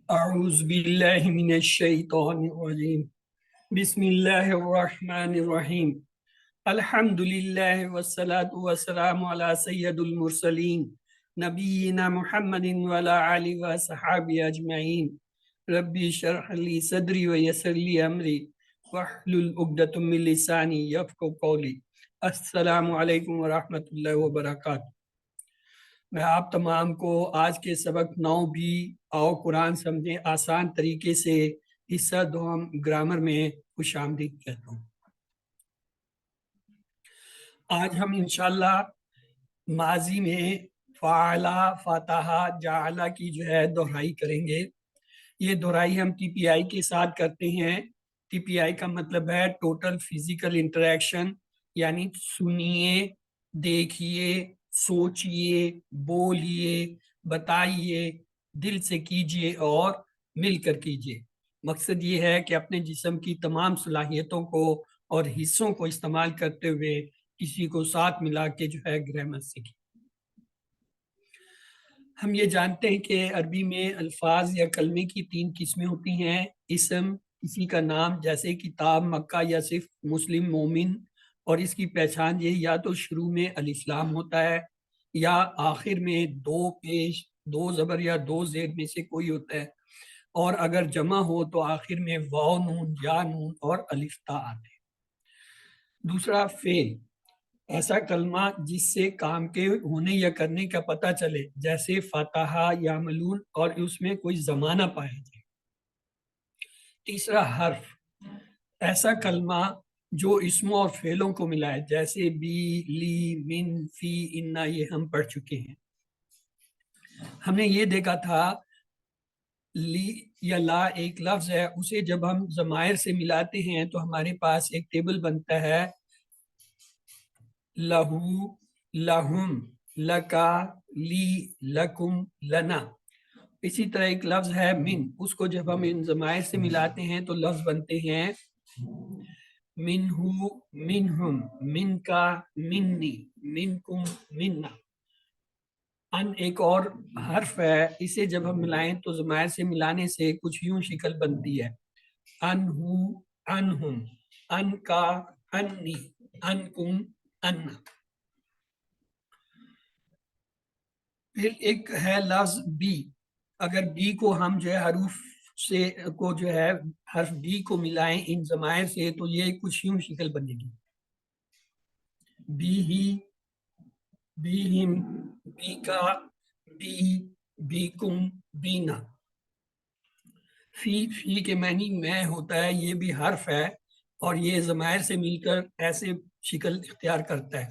اعوذ باللہ من الشیطان الرجیم بسم اللہ الرحمن الرحیم الحمد للہ والصلاة والسلام علی سید المرسلین نبینا محمد وعلی آلہ وصحابہ اجمعین ربی اشرح لی صدری ویسر لی امری واحلل عقدۃ من لسانی یفقہوا قولی۔ السلام علیکم ورحمۃ اللہ وبرکاتہ۔ میں آپ تمام کو آج کے سبق 9 بھی آؤ قرآن سمجھیں آسان طریقے سے حصہ دوم گرامر میں خوش آمدید کہتا ہوں۔ آج ہم انشاءاللہ ماضی میں فعلا، فاتحہ، جعلا کی جو ہے دہرائی کریں گے۔ یہ دہرائی ہم ٹی پی آئی کے ساتھ کرتے ہیں۔ ٹی پی آئی کا مطلب ہے ٹوٹل فزیکل انٹریکشن، یعنی سنیے، دیکھیے، سوچئے، بولیے، بتائیے، دل سے کیجئے اور مل کر کیجئے۔ مقصد یہ ہے کہ اپنے جسم کی تمام صلاحیتوں کو اور حصوں کو استعمال کرتے ہوئے کسی کو ساتھ ملا کے جو ہے گرامر سیکھیں۔ ہم یہ جانتے ہیں کہ عربی میں الفاظ یا کلمے کی 3 قسمیں ہوتی ہیں۔ اسم، کسی کا نام جیسے کتاب، مکہ یا صرف مسلم، مومن، اور اس کی پہچان یہ یا تو شروع میں الف لام ہوتا ہے یا آخر میں 2 پیش، 2 زبر یا 2 زیر میں سے کوئی ہوتا ہے، اور اگر جمع ہو تو آخر میں واو نون، یا نون اور الف تا آتے ہیں۔ دوسرا فعل، ایسا کلمہ جس سے کام کے ہونے یا کرنے کا پتہ چلے، جیسے فاتحہ یا ملون، اور اس میں کوئی زمانہ پایا جائے۔ تیسرا حرف، ایسا کلمہ جو اسموں اور فعلوں کو ملائے، جیسے بی، لی، من، فی، انا، یہ ہم پڑھ چکے ہیں۔ ہم نے یہ دیکھا تھا لی یا لا ایک لفظ ہے، اسے جب ہم ضمائر سے ملاتے ہیں تو ہمارے پاس ایک ٹیبل بنتا ہے، لہو، لہم، لکا، لی، لکم، لنا۔ اسی طرح ایک لفظ ہے من، اس کو جب ہم ان ضمائر سے ملاتے ہیں تو لفظ بنتے ہیں منہو، منہم، من کا، منی، منکم، منا۔ ان ایک اور حرف ہے، اسے جب ہم ملائیں تو ضمائر سے ملانے سے کچھ یوں شکل بنتی ہے، انہو، انہم، ان کا، انی، انکم، انا۔ پھر ایک ہے لفظ بی، اگر بی کو ہم جو ہے حروف سے کو جو ہے حرف بی کو ملائیں ان ضمائر سے تو یہ کچھ یوں شکل بنے گی، بی ہی، بی ہم، بی کا، بی، بی کم، بینا۔ فی کے معنی میں ہوتا ہے، یہ بھی حرف ہے اور یہ ضمائر سے مل کر ایسے شکل اختیار کرتا ہے،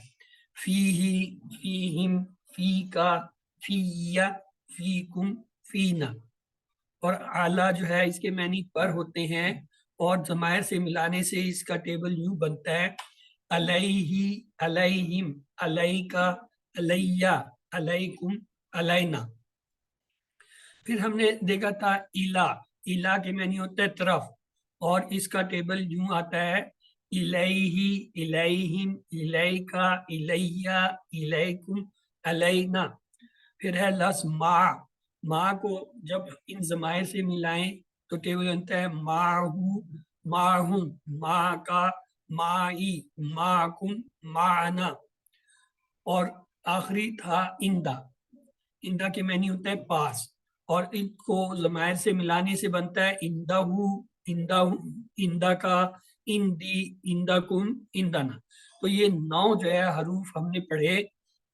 فی ہی، فی ہم، فی کا، فی یا، فی کم، فینا۔ اور اعلیٰ جو ہے اس کے معنی پر ہوتے ہیں اور ضمائر سے ملانے سے اس کا ٹیبل یوں بنتا ہے، علیہ، علیہم، علیکا، علیہ، علیکم، علینا۔ پھر ہم نے دیکھا تھا الا، الا کے معنی ہوتا ہے طرف، اور اس کا ٹیبل یوں آتا ہے، الیہ، الیہم، الیکا، الیہ، الیکم، علینا۔ پھر ہے لفظ ما، ما کو جب ان ضمائر سے ملائیں تو ٹیبل بنتا ہے معہو، معہم، ما کا، معی، معکم، معنا۔ اور آخری تھا اندہ، اندہ کے معنی ہوتا ہے پاس، اور ان کو ضمائر سے ملانے سے بنتا ہے اندہ، اندہ، اندہ کا، اندی، اندہ کم، اندنا۔ تو یہ 9 جو ہے حروف ہم نے پڑھے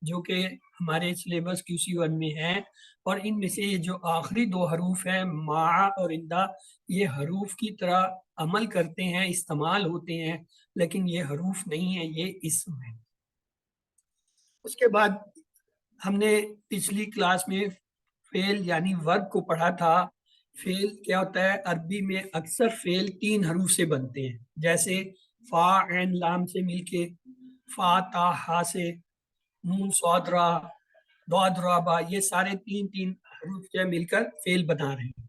جو کہ ہمارے سلیبس QC1 میں ہیں، اور ان میں سے یہ جو آخری 2 حروف ہیں ما اور اندہ، یہ حروف کی طرح عمل کرتے ہیں، استعمال ہوتے ہیں، لیکن یہ حروف نہیں ہیں، یہ اسم ہے۔ اس کے بعد ہم نے پچھلی کلاس میں فعل یعنی ورب کو پڑھا تھا۔ فعل کیا ہوتا ہے؟ عربی میں اکثر فعل 3 حروف سے بنتے ہیں، جیسے فا عین لام سے مل کے، فا تا ہا سے، نون صاد را، ضاد را با، یہ سارے 3 حروف جو مل کر فعل بنا رہے ہیں۔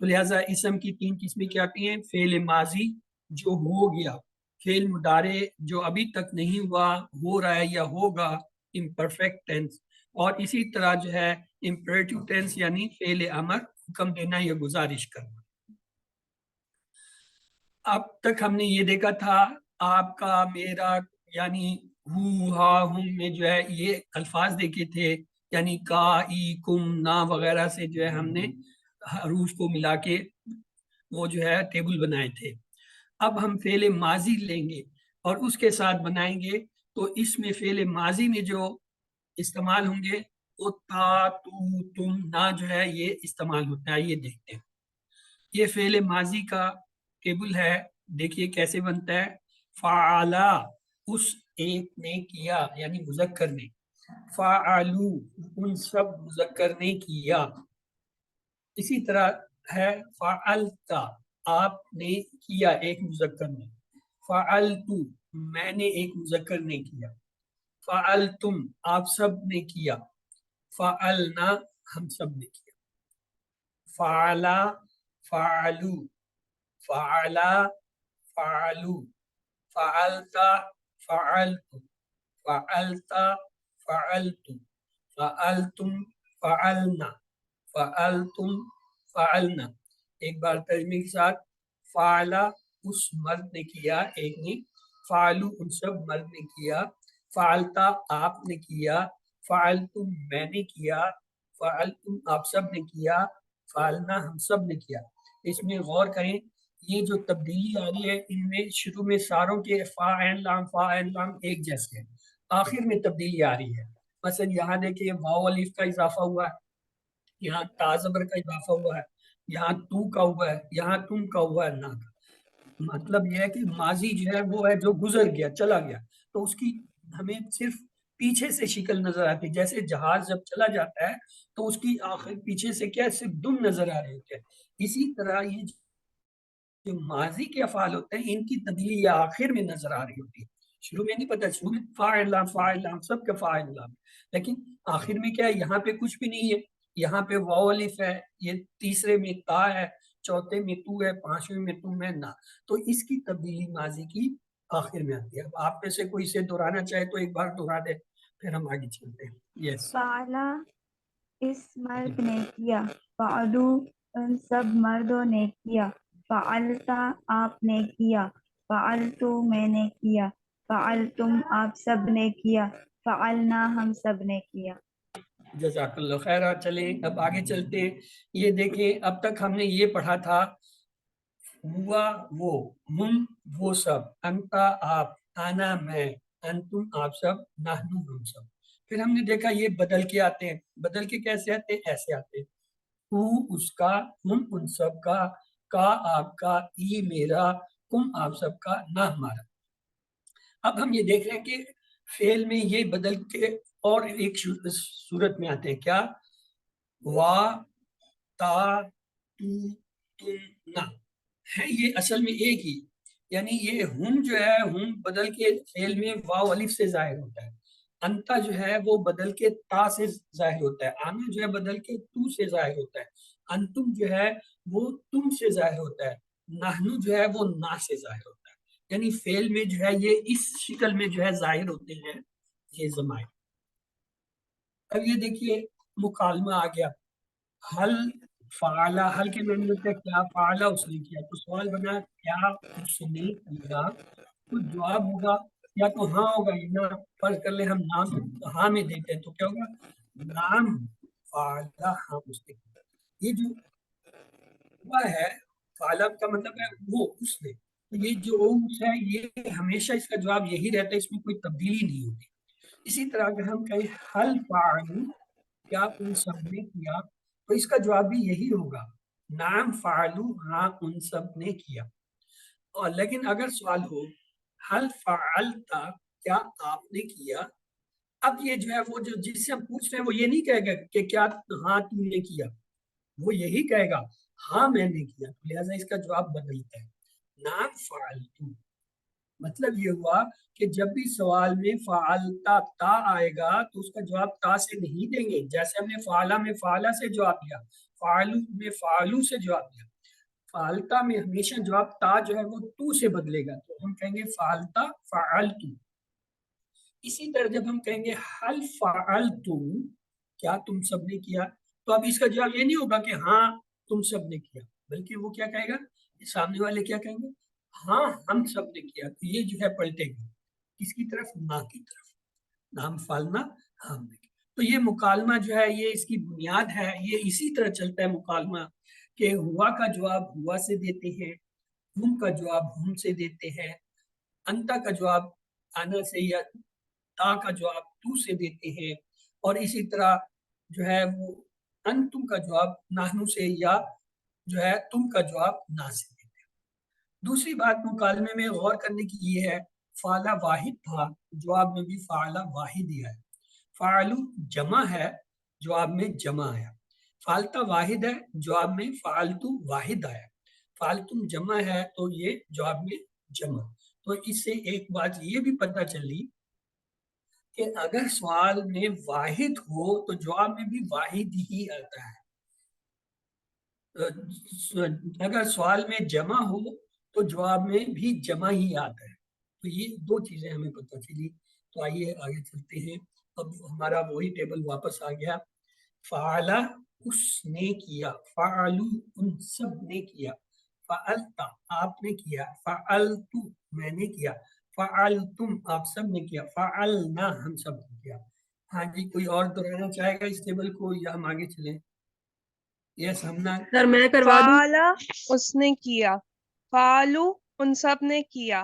تو لہٰذا اسم کی 3 قسمیں کیا آتی ہیں؟ فعل ماضی جو ہو گیا، فعل مضارع جو ابھی تک نہیں ہوا، ہو رہا ہے یا ہوگا، امپرفیکٹ ٹینس، اور اسی طرح جو ہے امپریٹو ٹینس یعنی فعل امر حکم دینا یا گزارش کرنا. اب تک ہم نے یہ دیکھا تھا آپ کا میرا یعنی ہو ہا ہم میں جو ہے یہ الفاظ دیکھے تھے، یعنی کا ای کم نا وغیرہ سے جو ہے ہم نے حروف کو ملا کے وہ جو ہے ٹیبل بنائے تھے. اب ہم فعل ماضی لیں گے اور اس کے ساتھ بنائیں گے، تو اس میں فعل ماضی میں جو استعمال ہوں گے وہ تا تو تم نا جو ہے یہ استعمال ہوتا ہے. یہ دیکھتے ہیں، یہ فعل ماضی کا ٹیبل ہے. دیکھیے کیسے بنتا ہے. فعلا اس ایک نے کیا یعنی مذکر نے، فعلو ان سب مذکر نے کیا. اسی طرح ہے فعلتا آپ نے کیا ایک مذکر نے، فعلتو میں نے ایک مذکر نے کیا، فعلتم آپ سب نے کیا، فعلنا ہم سب نے کیا. فعلا فعلو فعلا فعلو فعلتا فعلت فعلتا فعلت فعلتم فعلنا فعلتم فعلنا. ایک بار ترجمے کے ساتھ. فعلا اس مرد نے کیا ایک نے، فعلو ان سب مرد نے کیا، فعلتا آپ نے کیا، فعلتم میں نے کیا، فعلتم آپ سب نے کیا، فعلنا ہم سب نے کیا. اس میں غور کریں، یہ جو تبدیلی آ رہی ہے ان میں شروع میں ساروں کے فا عین لام ایک جیسے ہیں، آخر میں تبدیلی آ رہی ہے. مثلا یہاں دیکھیں واو الف کا اضافہ ہوا ہے، یہاں تا زبر کا اضافہ ہوا ہے، یہاں تو کا ہوا ہے، یہاں تم کا ہوا ہے نا کا. مطلب یہ ہے کہ ماضی جو ہے وہ ہے جو گزر گیا چلا گیا، تو اس کی ہمیں صرف پیچھے سے شکل نظر آتی ہے. جیسے جہاز جب چلا جاتا ہے تو اس کی آخر پیچھے سے کیا صرف دم نظر آ رہے ہوتے ہیں. اسی طرح یہ جو ماضی کے افعال ہوتے ہیں ان کی تبدیلی یا آخر میں نظر آ رہی ہوتی ہے. شروع میں نہیں پتا، شروع میں فاعل لام سب کا فاعل لام، لیکن آخر میں کیا ہے یہاں پہ کچھ بھی نہیں ہے. یہاں پہ واو الف ہے، یہ تیسرے میں تا ہے، چوتھے میں تو ہے، پانچویں میں تم ہے نا. تو اس کی تبدیلی ماضی کی آخر میں آتی ہے. اب آپ میں سے کوئی اسے دہرانا چاہے تو ایک بار دہرا دے، پھر ہم آگے چلتے ہیں. یس. فعلا اس مرد نے کیا، فعلو ان سب مردوں نے کیا، فعلتا آپ نے کیا، فعلتو میں نے کیا، فعلتم آپ سب نے کیا، فعلنا ہم سب نے کیا. جزاک اللہ خیر. چلیں اب آگے چلتے ہیں. یہ دیکھیں اب تک ہم نے یہ پڑھا تھا ہوا وہ، ہم وہ سب، انتا آپ، انا میں، انتم آپ سب، نحنو ہم سب. پھر ہم نے دیکھا یہ بدل کے آتے ہیں. بدل کے کیسے آتے ہیں؟ ایسے آتے ہیں. ہو اس کا، ہم ان سب کا آپ کا، ای میرا، تم آپ سب کا، نہ ہمارا. اب ہم یہ دیکھ رہے ہیں کہ فعل میں یہ بدل کے اور ایک صورت میں آتے ہیں. کیا؟ وا تا تو تم نہ ہے، یہ اصل میں ایک ہی. یعنی یہ ہم جو ہے ہم بدل کے فعل میں واو الف سے ظاہر ہوتا ہے، انتا جو ہے وہ بدل کے تا سے ظاہر ہوتا ہے، آنا جو ہے بدل کے تو سے ظاہر ہوتا ہے، انتم جو ہے وہ تم سے ظاہر ہوتا ہے، نحنو جو ہے وہ نا سے ظاہر ہوتا ہے. یعنی فعل میں جو ہے یہ اس شکل میں جو ہے ظاہر ہوتے ہیں یہ ضمائر. اب یہ دیکھیے مکالمہ آ گیا. حل فعلا، حل کے معنی ہوتا ہے کیا فعلا اس نے کیا. تو سوال بنا کیا اس نے کیا، تو جواب ہوگا یا تو ہاں ہوگا یا نہ. فرض کر لیں ہم نام ہاں میں دیتے ہیں تو کیا ہوگا؟ نام فعلا، ہاں اس نے کیا. یہ جو ہوا ہے فعلا کا مطلب ہے وہ اس نے، تو یہ جو اس ہے یہ ہمیشہ اس کا جواب یہی رہتا ہے، اس میں کوئی تبدیلی نہیں ہوتی. اسی طرح اگر ہم کہیں حل فعلوا کیا ان سب نے کیا، تو اس کا جواب بھی یہی ہوگا نعم فعلو، ہاں ان سب نے کیا. اور لیکن اگر سوال ہو حل فعلتا کیا آپ نے کیا، اب یہ جو ہے وہ جو جس سے ہم پوچھ رہے ہیں وہ یہ نہیں کہے گا کہ کیا ہاں تم نے کیا، وہ یہی کہے گا ہاں میں نے کیا. لہٰذا اس کا جواب بدلتا ہے نعم فعلتو. مطلب یہ ہوا کہ جب بھی سوال میں فعلتا تا آئے گا تو اس کا جواب تا سے نہیں دیں گے، جیسے ہم نے فعلا میں فعلا سے جواب دیا، فعلو میں فعلو سے جواب دیا. فعلتا میں ہمیشہ جواب تا جو ہے وہ تو سے بدلے گا، تو ہم کہیں گے فعلتا فعلتو. اسی طرح جب ہم کہیں گے حل فعلتم کیا تم سب نے کیا، تو اب اس کا جواب یہ نہیں ہوگا کہ ہاں تم سب نے کیا، بلکہ وہ کیا کہے گا، سامنے والے کیا کہیں گے، ہاں ہم سب نے کیا. تو یہ جو ہے پلٹے گا کس کی طرف، نہ کی طرف، نام فالنا ہم نے کیا. تو یہ مکالمہ جو ہے یہ اس کی بنیاد ہے، یہ اسی طرح چلتا ہے مکالمہ کہ ہوا کا جواب ہوا سے دیتے ہیں، ہم کا جواب ہم سے دیتے ہیں، انتا کا جواب آنا سے یا تا کا جواب تو سے دیتے ہیں، اور اسی طرح جو ہے وہ انتم کا جواب نحنو سے یا جو ہے تم کا جواب نہ سے دیتے ہیں. دوسری بات مکالمے میں غور کرنے کی یہ ہے، فعلہ واحد تھا، جواب میں بھی فعلہ واحد ہی ہے. فعلو جمع ہے، جواب میں جمع آیا. فعلتا واحد ہے، جواب میں فعلتو واحد آیا. فعلتم جمع ہے تو یہ جواب میں جمع. تو اس سے ایک بات یہ بھی پتہ چلی کہ اگر سوال میں واحد ہو تو جواب میں بھی واحد ہی آتا ہے. اگر سوال میں جمع ہو تو جواب میں بھی جمع ہی آتا ہے. تو یہ دو چیزیں ہمیں پتہ چلی. تو آئیے آگے چلتے ہیں. اب ہمارا وہی ٹیبل واپس آ گیا. فعلا اس نے کیا، فعلو ان سب نے کیا، فعلتا آپ نے کیا، فعلتو میں نے کیا، فعلتم آپ سب نے کیا، فعلنا ہم سب نے کیا. ہاں جی، کوئی اور دہرانا چاہے گا اس ٹیبل کو یا ہم آگے چلیں؟ یس ہمنا. سر میں کروا دوں. فعلا اس نے کیا، فعلو ان سب نے کیا،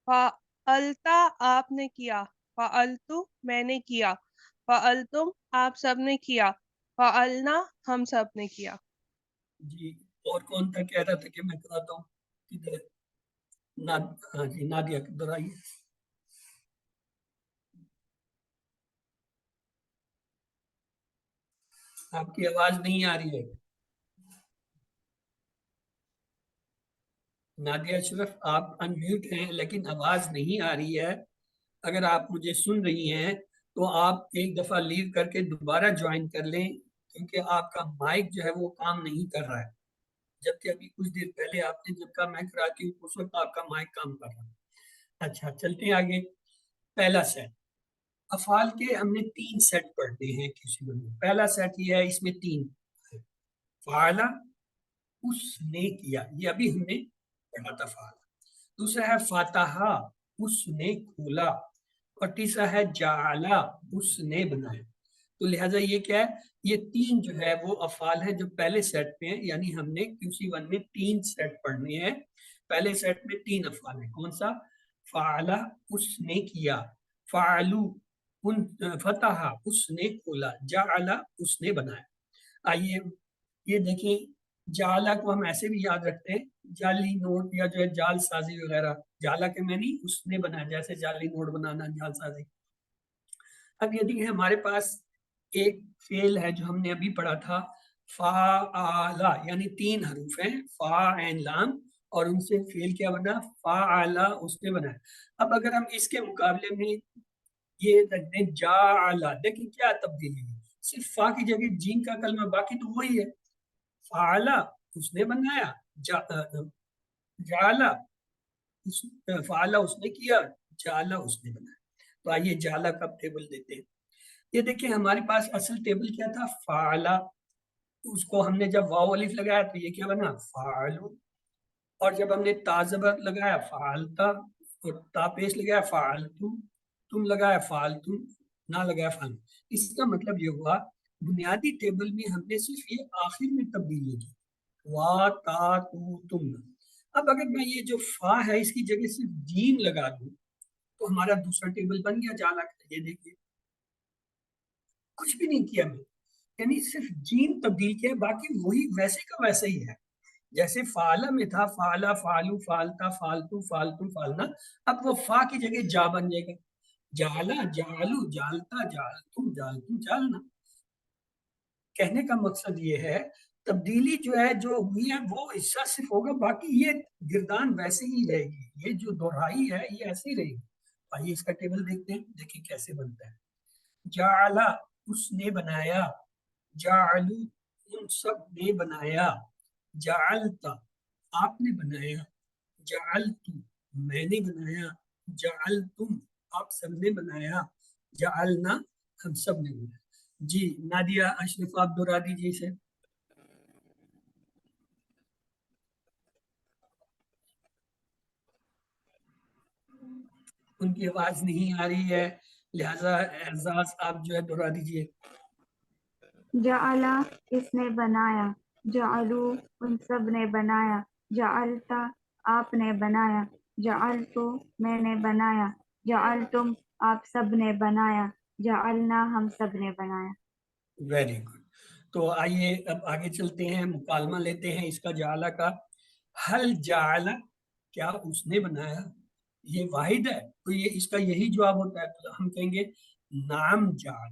فعلتا آپ نے کیا، فعلتو میں نے کیا، فعلتم آپ سب نے کیا، فعلنا ہم سب نے کیا. جی اور کون تھا کہہ رہا تھا کہ میں کراتا ہوں؟ کدھر ہے؟ ہاں جی نادیہ دہرائیے. آپ کی آواز نہیں آ رہی ہے نادیہ اشرف، آپ انمیوٹ ہیں لیکن آواز نہیں آ رہی ہے. اگر آپ مجھے سن رہی ہیں تو آپ ایک دفعہ لیو کر کے دوبارہ جوائن کر لیں، کیونکہ آپ کا مائک جو ہے وہ کام نہیں کر رہا ہے. جبکہ ابھی کچھ دیر پہلے آپ نے جب کہا میں کراتی ہوں اس وقت آپ کا مائک کام کر رہا ہے. اچھا چلتے ہیں آگے. پہلا سیٹ افعال کے ہم نے 3 سیٹ پڑھنے ہیں کسی میں. پہلا سیٹ یہ ہے، اس میں 3 فعلا اس نے کیا، یہ ابھی ہم نے پڑھا تھا فعلا. دوسرا ہے فاتحہ اس نے کھولا، اور تیسرا ہے جعلا اس نے بنایا. تو لہٰذا یہ کیا ہے، یہ 3 جو ہے وہ افعال ہیں جو پہلے سیٹ پہ ہیں. یعنی ہم نے QC1 میں 3 سیٹ پڑھنے ہیں. پہلے سیٹ میں 3 افعال ہیں. کون سا؟ فعلا اس نے کیا، فعلو فتح اس نے کھولا، جعلا اس نے بنایا. آئیے یہ دیکھیں، جعلا کو ہم ایسے بھی یاد رکھتے ہیں، جعلی نوٹ یا جو ہے جال سازی وغیرہ. جعلا کے میں نہیں اس نے بنایا، جیسے جعلی نوٹ بنانا، جال سازی. اب یہ دیکھیں ہمارے پاس ایک فعل ہے جو ہم نے ابھی پڑھا تھا، فعلا، یعنی 3 حروف ہیں، فا عین لام، اور ان سے فعل کیا بنا؟ فعلا اس نے بنایا. اب اگر ہم اس کے مقابلے میں یہ رکھ دیں جعلا، دیکھیں کیا تبدیلی ہے، صرف فا کی جگہ جیم کا کلمہ، باقی تو وہی ہے. فعلا اس نے بنایا، جعلا فعلا اس نے کیا، جعلا اس نے بنایا. تو آئیے جعلا کا ٹیبل دیتے ہیں. یہ دیکھیں ہمارے پاس اصل ٹیبل کیا تھا؟ فعلا. اس کو ہم نے جب واو الف لگایا تو یہ کیا بنا؟ فعلو. اور جب ہم نے تا زبر لگایا فعلتا، اور تا پیش لگایا فعلتو، تم لگایا فعلتم، نہ لگایا فعل. اس کا مطلب یہ ہوا بنیادی ٹیبل میں ہم نے صرف یہ آخر میں تبدیلی کی، وا تا تو تم. اب اگر میں یہ جو فا ہے اس کی جگہ صرف جیم لگا دوں تو ہمارا دوسرا ٹیبل بن گیا جعلا کا. یہ دیکھیے کچھ بھی نہیں کیا میں، یعنی صرف جیم تبدیل کیا، باقی وہی ویسے کا ویسا ہی ہے. جیسے فعلا میں تھا فعلا، فعلو، فعلتا، فعلتو، فعلتم، فعلنا، اب وہ فا کی جگہ جا بن جائے گا، جعلا، جعلو، جعلتا، جعلتم، جعلتم، جعلنا. کہنے کا مقصد یہ ہے تبدیلی جو ہے جو ہوئی ہے وہ حصہ صرف ہوگا، باقی یہ گردان ویسے ہی رہے گی. یہ جو دہرائی ہے یہ ایسی رہے گی. آئیے اس کا ٹیبل دیکھتے ہیں، دیکھیں کیسے بنتا ہے. جعلا اس نے بنایا، جعلو ان سب نے بنایا، جعلتا آپ نے بنایا، جعلتو میں نے بنایا، جعلتم آپ سب نے بنایا، جعلنا ہم سب نے بنایا. جی نادیہ اشرف آپ دہرا دیجیے اسے. ان کی آواز نہیں آ رہی ہے، لہذا اعزاز آپ جو ہے دہرا دیجیے. جعلا اس نے بنایا، جعلو ان سب نے بنایا، جعلتا آپ نے بنایا، جعلتو میں نے بنایا، جعلتم آپ سب نے بنایا، جعلنا ہم سب نے بنایا۔ Very good. تو آئیے اب آگے چلتے ہیں، مکالمہ لیتے ہیں اس کا جعلہ کا. حل جعل کیا اس نے بنایا؟ یہ واحد ہے تو یہ اس کا یہی جواب ہوتا ہے، تو ہم کہیں گے نعم جعل،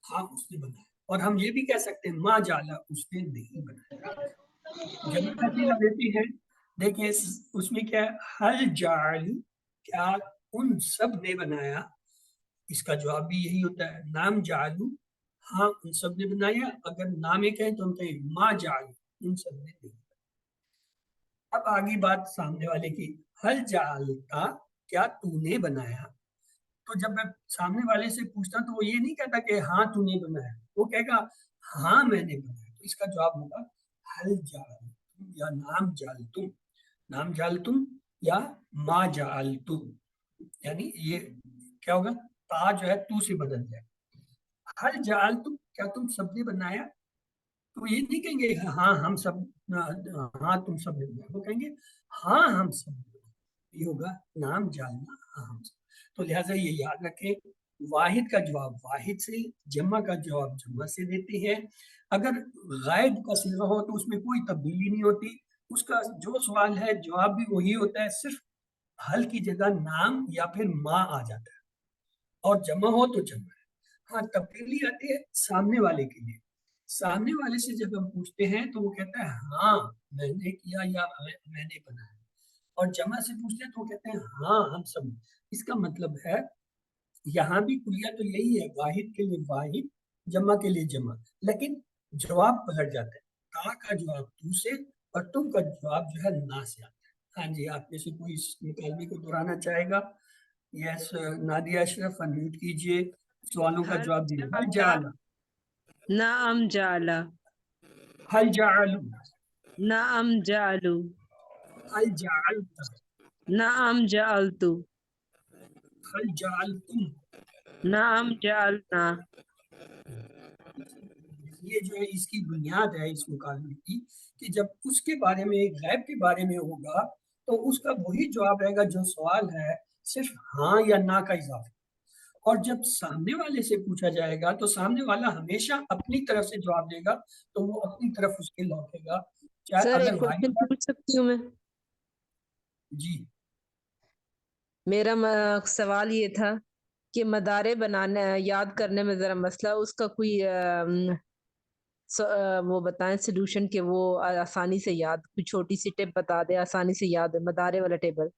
ہاں اس نے بنایا. اور ہم یہ بھی کہہ سکتے ہیں ما جعل اس نے نہیں بنایا. جمع کا صیغہ دیتے ہیں، دیکھیں اس میں کیا ہے، حل جعل کیا ان سب نے بنایا، اس کا جواب بھی یہی ہوتا ہے نام جعلو، ہاں ان سب نے بنایا. اگر نام ایک ہے تو ہم کہیں ما جعلو ان سب نے نہیں. اب آگے بات سامنے والے کی، حل جعلتا کیا تو نے بنایا. تو جب میں سامنے والے سے پوچھتا تو وہ یہ نہیں کہتا کہ ہاں تو نے بنایا، وہ کہے گا ہاں میں نے بنایا. تو اس کا جواب ہوگا حل جعلتم یا نام جعلتم، نام جعلتم یا ما جعلتم. یعنی یہ کیا ہوگا، تا جو ہے تو سے بدل جائے. حل جعلتم کیا تم سب نے بنایا، تو یہ نہیں کہیں گے ہاں ہم سب، ہاں تم سب نے بنایا، وہ کہیں گے ہاں ہم سب نے بنایا. یہ ہوگا نام جاننا ہاں ہم سب. تو لہٰذا یہ یاد رکھیں، واحد کا جواب واحد سے، جمع کا جواب جمع سے دیتے ہیں. اگر غائب کا صیغہ ہو تو اس میں کوئی تبدیلی نہیں ہوتی، اس کا جو سوال ہے جواب بھی وہی ہوتا ہے، صرف حل کی جگہ نام یا پھر ما آ جاتا ہے، اور جمع ہو تو جمع ہے. ہاں تبدیلی آتی ہے سامنے والے کے لیے. سامنے والے سے جب ہم پوچھتے ہیں تو وہ کہتا ہے ہاں میں نے کیا یا میں نے بنایا، اور جمع سے پوچھتے ہیں تو وہ کہتے ہیں ہاں ہم سب. اس کا مطلب ہے یہاں بھی کلیہ تو یہی ہے، واحد کے لیے واحد، جمع کے لیے جمع، لیکن جواب پلٹ جاتا ہے. تا کا جواب تو سے اور تم کا جواب جو ہے نا سے آتا ہے. ہاں جی، آپ میں سے کوئی اس مکالمے کو دہرانا چاہے گا؟ یس نادیہ اشرف انمیوٹ کیجئے، سوالوں کا جواب دیجیے. حل جعل، نعم جعل، حل جعل، نعم جعلو، حل جعلت، نعم جعلت، حل جعلتم. نعم جعلنا. یہ جو ہے اس کی بنیاد ہے اس مکالمے کی، کہ جب اس کے بارے میں، غیب کے بارے میں ہوگا تو اس کا وہی جواب رہے گا جو سوال ہے، صرف ہاں یا نہ کا اضافہ. اور جب سامنے والے سے پوچھا جائے گا تو سامنے والا ہمیشہ اپنی طرف سے جواب دے گا، تو وہ اپنی طرف اس کے لوٹے گا. چاہے سر ایک اگر کوشچن واحد، پوچھ سکتی ہوں میں؟ جی میرا سوال یہ تھا کہ مدارے بنانے یاد کرنے میں ذرا مسئلہ، اس کا کوئی وہ بتائیں سلوشن کہ وہ آسانی سے یاد، کوئی چھوٹی سی ٹپ بتا دے آسانی سے یاد ہے مدارے والا ٹیبل.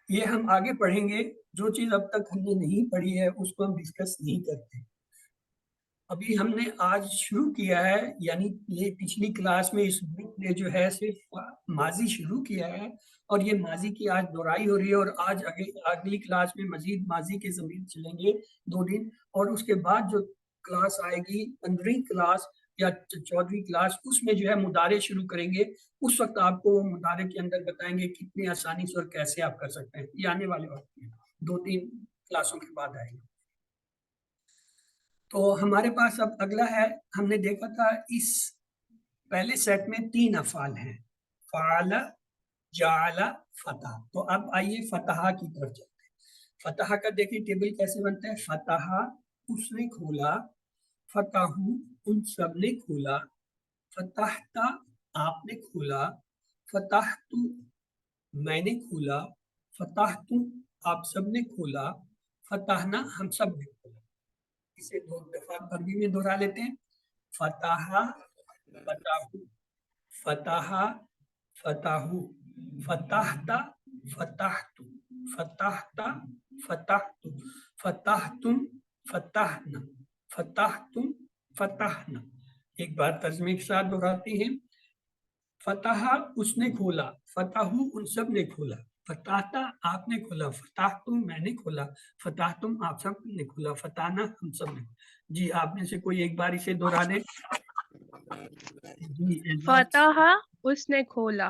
یہ ہم آگے پڑھیں گے، جو چیز اب تک ہم نے نہیں پڑھی ہے اس کو ہم ڈسکس نہیں کرتے. ابھی ہم نے آج شروع کیا ہے، یعنی یہ پچھلی کلاس میں اس گروپ نے جو ہے صرف ماضی شروع کیا ہے، اور یہ ماضی کی آج دہرائی ہو رہی ہے، اور آج اگلی کلاس میں مزید ماضی کے ضمیر چلیں گے 2 دن، اور اس کے بعد جو کلاس آئے گی 15ویں کلاس یا 14ویں کلاس، اس میں جو ہے مضارع شروع کریں گے. اس وقت آپ کو مضارع کے اندر بتائیں گے کتنی آسانی سے اور کیسے آپ کر سکتے ہیں. یہ آنے والے وقت میں 2-3 کلاسوں کے بعد آئے گا. تو ہمارے پاس اب اگلا ہے، ہم نے دیکھا تھا اس پہلے سیٹ میں 3 افعال ہیں، فعل، جعل، فتح. تو اب آئیے فتح کی طرف چلتے ہیں. فتح کا دیکھیں ٹیبل کیسے بنتا ہے، فتح اس نے کھولا، فتح ان سب نے کھولا، فتحت آپ نے کھولا، فتحت میں نے کھولا، فتحت آپ سب نے کھولا، فتحنا ہم سب نے کھولا. اسے 2 دفعہ عربی میں دہرا لیتے ہیں، فتح فتح، فتح فتح، فتحت فتحت، فتحت فتحت، فتحتم فتحنا، فتحتم فتحنا. ایک بار ترجمے کے ساتھ دہراتے ہیں، فتح اس نے کھولا، فتح ان سب نے کھولا، فتحتا آپ نے کھولا، فتحتم میں نے کھولا، فتحتم آپ سب نے کھولا، فتحنا ہم سب نے. جی آپ میں سے کوئی ایک بار اسے دہرا دے. جی فتح اس نے کھولا،